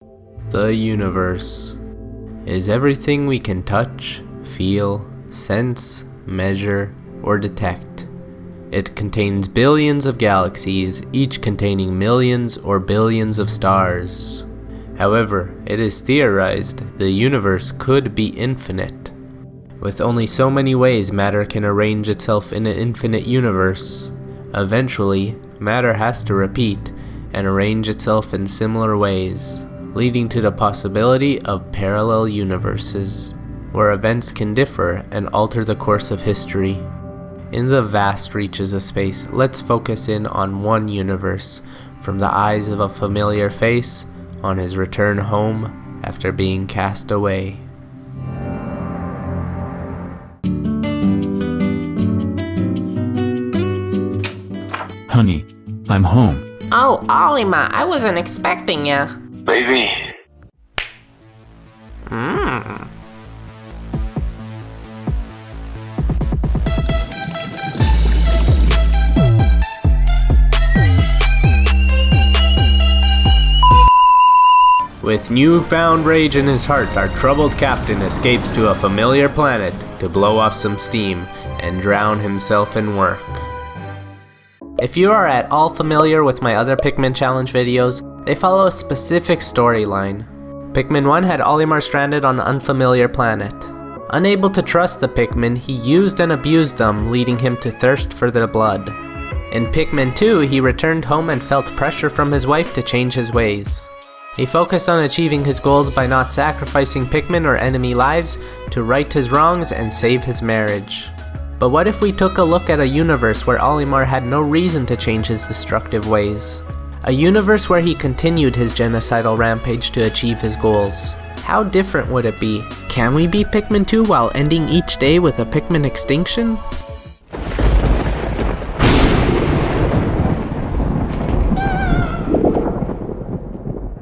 The universe is everything we can touch, feel, sense, measure, or detect. It contains billions of galaxies, each containing millions or billions of stars. However, it is theorized the universe could be infinite. With only so many ways matter can arrange itself in an infinite universe, eventually, matter has to repeat and arrange itself in similar ways, leading to the possibility of parallel universes, where events can differ and alter the course of history. In the vast reaches of space, let's focus in on one universe, from the eyes of a familiar face on his return home after being cast away. Honey, I'm home. Oh, Olimar, I wasn't expecting ya. Baby. With newfound rage in his heart, our troubled captain escapes to a familiar planet to blow off some steam and drown himself in work. If you are at all familiar with my other Pikmin challenge videos, they follow a specific storyline. Pikmin 1 had Olimar stranded on an unfamiliar planet. Unable to trust the Pikmin, he used and abused them, leading him to thirst for their blood. In Pikmin 2, he returned home and felt pressure from his wife to change his ways. He focused on achieving his goals by not sacrificing Pikmin or enemy lives to right his wrongs and save his marriage. But what if we took a look at a universe where Olimar had no reason to change his destructive ways? A universe where he continued his genocidal rampage to achieve his goals. How different would it be? Can we beat Pikmin 2 while ending each day with a Pikmin Extinction?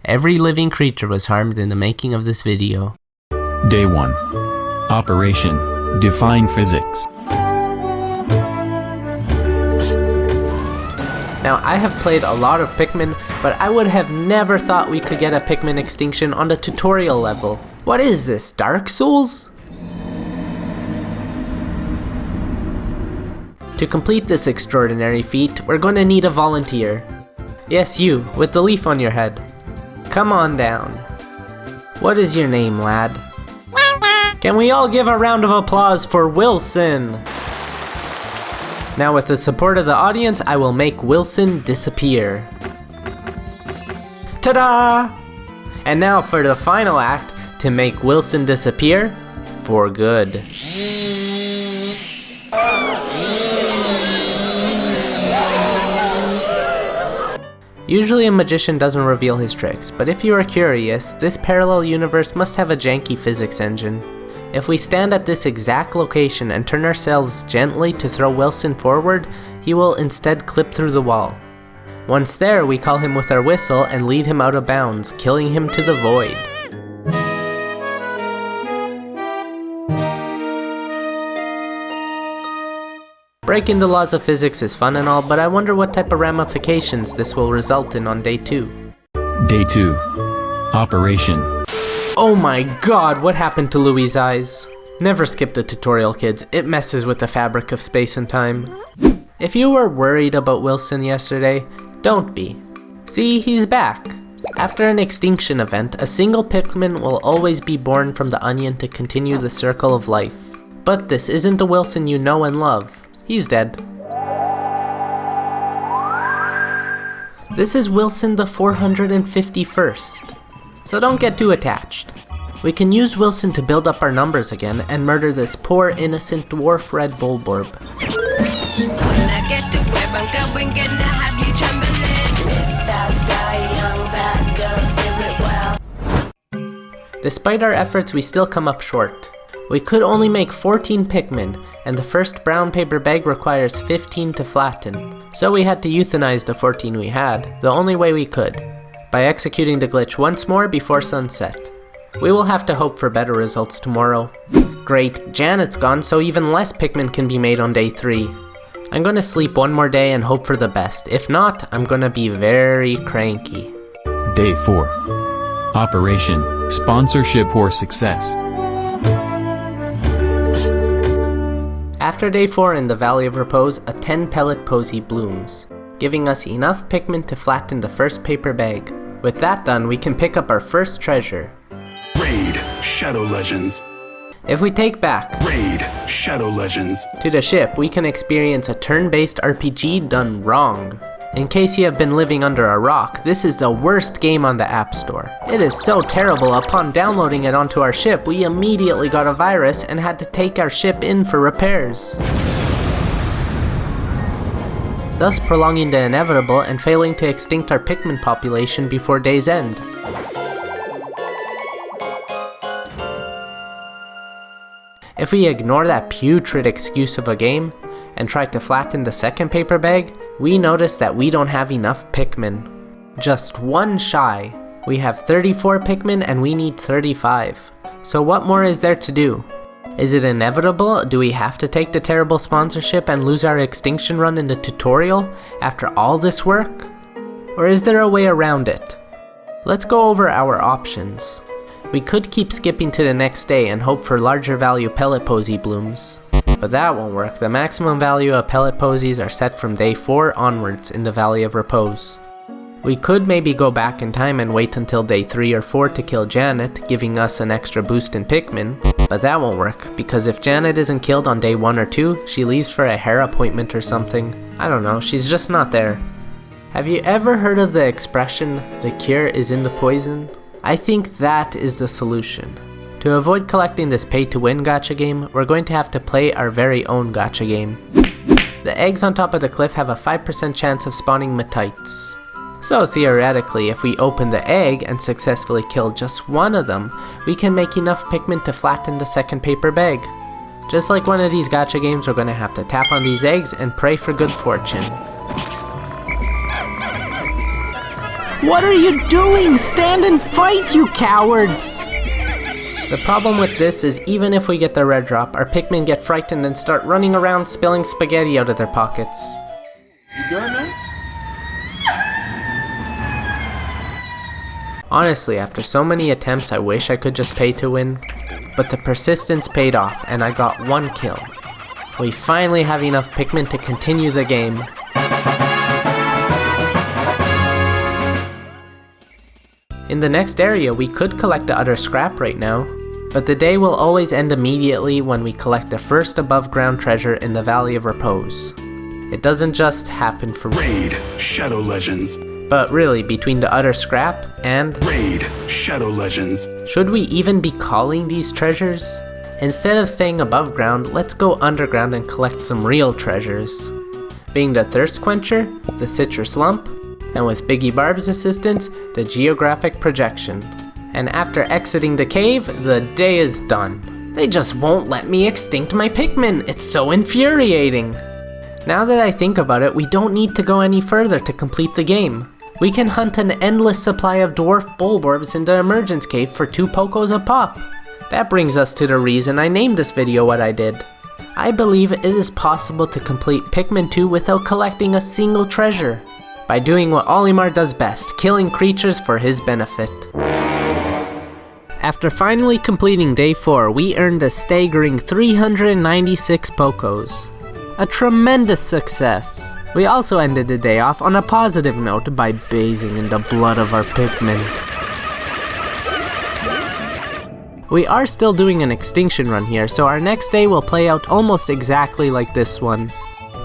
Every living creature was harmed in the making of this video. Day 1. Operation Defying Physics. Now, I have played a lot of Pikmin, but I would have never thought we could get a Pikmin Extinction on the tutorial level. What is this, Dark Souls? To complete this extraordinary feat, we're going to need a volunteer. Yes, you, with the leaf on your head. Come on down. What is your name, lad? Can we all give a round of applause for Wilson? Now with the support of the audience, I will make Wilson disappear. Ta-da! And now for the final act, to make Wilson disappear for good. Usually a magician doesn't reveal his tricks, but if you are curious, this parallel universe must have a janky physics engine. If we stand at this exact location and turn ourselves gently to throw Wilson forward, he will instead clip through the wall. Once there, we call him with our whistle and lead him out of bounds, killing him to the void. Breaking the laws of physics is fun and all, but I wonder what type of ramifications this will result in on day 2. Day 2. Operation. Oh my god, what happened to Louie's eyes? Never skip the tutorial, kids. It messes with the fabric of space and time. If you were worried about Wilson yesterday, don't be. See, he's back. After an extinction event, a single Pikmin will always be born from the onion to continue the circle of life. But this isn't the Wilson you know and love. He's dead. This is Wilson the 451st. So don't get too attached. We can use Wilson to build up our numbers again and murder this poor innocent dwarf red bulborb. Despite our efforts, we still come up short. We could only make 14 Pikmin, and the first brown paper bag requires 15 to flatten. So we had to euthanize the 14 we had, the only way we could, by executing the glitch once more before sunset. We will have to hope for better results tomorrow. Great, Janet's gone, so even less Pikmin can be made on day 3. I'm gonna sleep one more day and hope for the best. If not, I'm gonna be very cranky. Day 4. Operation, sponsorship or success. After day 4 in the Valley of Repose, a 10 pellet posy blooms, giving us enough Pikmin to flatten the first paper bag. With that done, we can pick up our first treasure. Raid Shadow Legends. If we take back Raid Shadow Legends to the ship, we can experience a turn-based RPG done wrong. In case you have been living under a rock, this is the worst game on the App Store. It is so terrible, upon downloading it onto our ship, we immediately got a virus and had to take our ship in for repairs, thus prolonging the inevitable and failing to extinct our Pikmin population before day's end. If we ignore that putrid excuse of a game and try to flatten the second paper bag, we notice that we don't have enough Pikmin. Just one shy. We have 34 Pikmin and we need 35. So what more is there to do? Is it inevitable? Do we have to take the terrible sponsorship and lose our extinction run in the tutorial after all this work? Or is there a way around it? Let's go over our options. We could keep skipping to the next day and hope for larger value pellet posy blooms. But that won't work. The maximum value of pellet posies are set from day 4 onwards in the Valley of Repose. We could maybe go back in time and wait until day 3 or 4 to kill Janet, giving us an extra boost in Pikmin, but that won't work, because if Janet isn't killed on day 1 or 2, she leaves for a hair appointment or something. I don't know, she's just not there. Have you ever heard of the expression, "the cure is in the poison"? I think that is the solution. To avoid collecting this pay-to-win gacha game, we're going to have to play our very own gacha game. The eggs on top of the cliff have a 5% chance of spawning metites. So theoretically, if we open the egg and successfully kill just one of them, we can make enough Pikmin to flatten the second paper bag. Just like one of these gacha games, we're going to have to tap on these eggs and pray for good fortune. What are you doing? Stand and fight, you cowards! The problem with this is even if we get the red drop, our Pikmin get frightened and start running around spilling spaghetti out of their pockets. You good, man? Honestly, after so many attempts, I wish I could just pay to win, but the persistence paid off and I got 1 kill. We finally have enough Pikmin to continue the game. In the next area, we could collect the other scrap right now, but the day will always end immediately when we collect the first above ground treasure in the Valley of Repose. It doesn't just happen for Raid Shadow Legends. But really, between the other scrap and Raid Shadow Legends. Should we even be calling these treasures? Instead of staying above ground, let's go underground and collect some real treasures. Being the Thirst Quencher, the Citrus Lump, and with Biggie Barb's assistance, the Geographic Projection. And after exiting the cave, the day is done. They just won't let me extinct my Pikmin. It's so infuriating. Now that I think about it, we don't need to go any further to complete the game. We can hunt an endless supply of dwarf bulborbs in the emergence cave for 2 Pokos a pop. That brings us to the reason I named this video what I did. I believe it is possible to complete Pikmin 2 without collecting a single treasure, by doing what Olimar does best, killing creatures for his benefit. After finally completing day 4, we earned a staggering 396 Pokos. A tremendous success. We also ended the day off on a positive note by bathing in the blood of our Pikmin. We are still doing an extinction run here, so our next day will play out almost exactly like this one.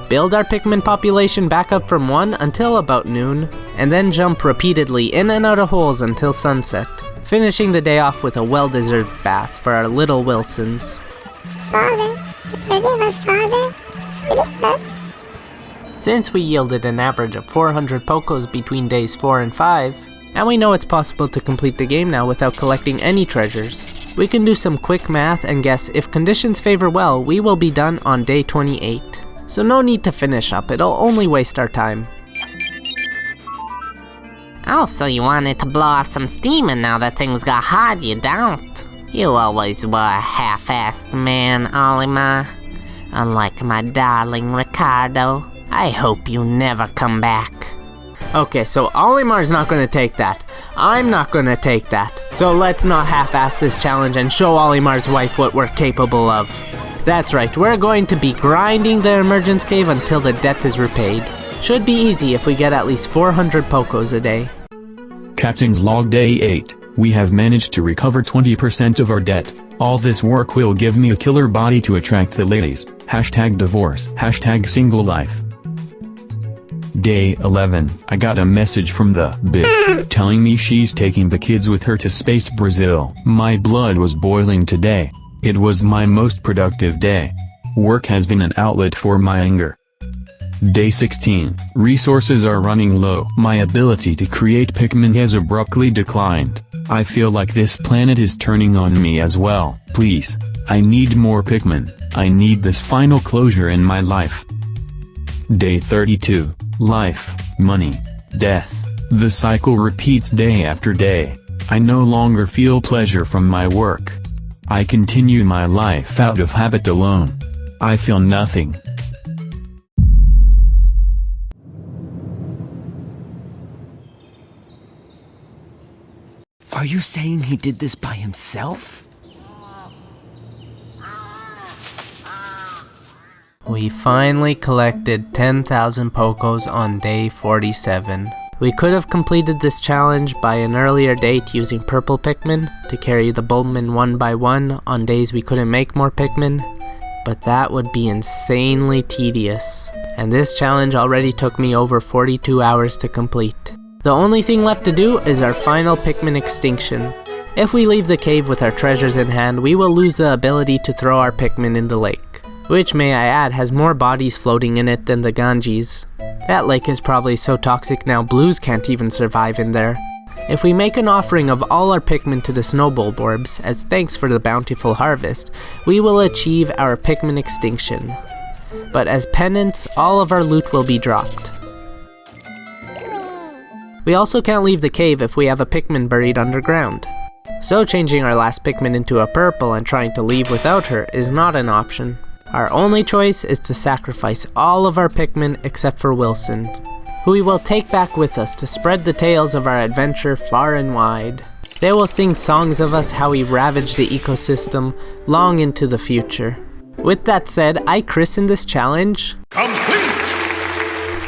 Build our Pikmin population back up from 1 until about noon, and then jump repeatedly in and out of holes until sunset, finishing the day off with a well-deserved bath for our little Wilsons. Father, forgive us, Father. Forgive us. Since we yielded an average of 400 Pokos between days 4 and 5, and we know it's possible to complete the game now without collecting any treasures, we can do some quick math and guess if conditions favor well, we will be done on day 28. So no need to finish up, it'll only waste our time. Oh, so you wanted to blow off some steam and now that things got hot, you don't? You always were a half-assed man, Olimar. Unlike my darling Ricardo. I hope you never come back. Okay, so Olimar's not going to take that. I'm not gonna take that. So let's not half-ass this challenge and show Olimar's wife what we're capable of. That's right, we're going to be grinding the emergence cave until the debt is repaid. Should be easy if we get at least 400 Pokos a day. Captain's log day 8. We have managed to recover 20% of our debt. All this work will give me a killer body to attract the ladies. #divorce. #single life. Day 11. I got a message from the bitch telling me she's taking the kids with her to Space Brazil. My blood was boiling today. It was my most productive day. Work has been an outlet for my anger. Day 16. Resources are running low. My ability to create Pikmin has abruptly declined. I feel like this planet is turning on me as well. Please, I need more Pikmin. I need this final closure in my life. Day 32. Life, money, death. The cycle repeats day after day. I no longer feel pleasure from my work. I continue my life out of habit alone. I feel nothing. Are you saying he did this by himself? We finally collected 10,000 Pokos on day 47. We could have completed this challenge by an earlier date using purple Pikmin to carry the Bulbmin one by one on days we couldn't make more Pikmin, but that would be insanely tedious, and this challenge already took me over 42 hours to complete. The only thing left to do is our final Pikmin Extinction. If we leave the cave with our treasures in hand, we will lose the ability to throw our Pikmin in the lake, which, may I add, has more bodies floating in it than the Ganges. That lake is probably so toxic now blues can't even survive in there. If we make an offering of all our Pikmin to the Snow Bulborbs, as thanks for the bountiful harvest, we will achieve our Pikmin Extinction. But as penance, all of our loot will be dropped. We also can't leave the cave if we have a Pikmin buried underground. So changing our last Pikmin into a purple and trying to leave without her is not an option. Our only choice is to sacrifice all of our Pikmin except for Wilson, who we will take back with us to spread the tales of our adventure far and wide. They will sing songs of us how we ravaged the ecosystem long into the future. With that said, I christen this challenge Complete!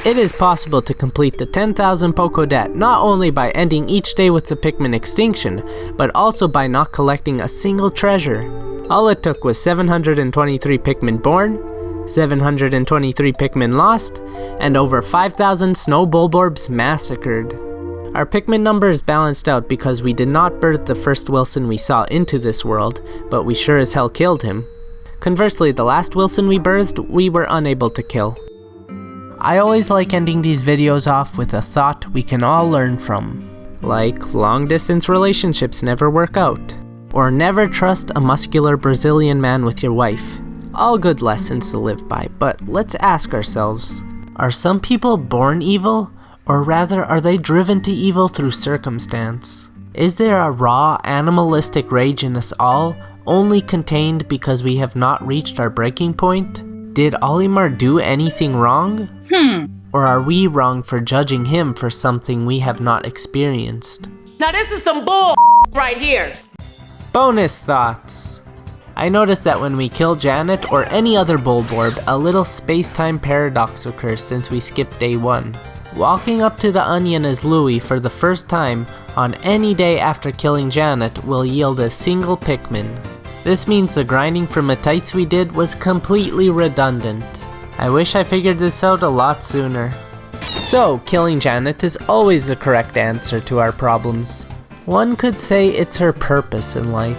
It is possible to complete the 10,000 Poko debt not only by ending each day with the Pikmin Extinction, but also by not collecting a single treasure. All it took was 723 Pikmin born, 723 Pikmin lost, and over 5,000 Snow Bulborbs massacred. Our Pikmin numbers balanced out because we did not birth the first Wilson we saw into this world, but we sure as hell killed him. Conversely, the last Wilson we birthed, we were unable to kill. I always like ending these videos off with a thought we can all learn from. Like, long distance relationships never work out. Or never trust a muscular Brazilian man with your wife. All good lessons to live by, but let's ask ourselves, are some people born evil? Or rather, are they driven to evil through circumstance? Is there a raw, animalistic rage in us all, only contained because we have not reached our breaking point? Did Olimar do anything wrong? Or are we wrong for judging him for something we have not experienced? Now this is some bull right here. Bonus thoughts. I noticed that when we kill Janet or any other Bulborb, a little space-time paradox occurs since we skipped day 1. Walking up to the onion as Louie for the first time on any day after killing Janet will yield a single Pikmin. This means the grinding for Matites we did was completely redundant. I wish I figured this out a lot sooner. So, killing Janet is always the correct answer to our problems. One could say it's her purpose in life.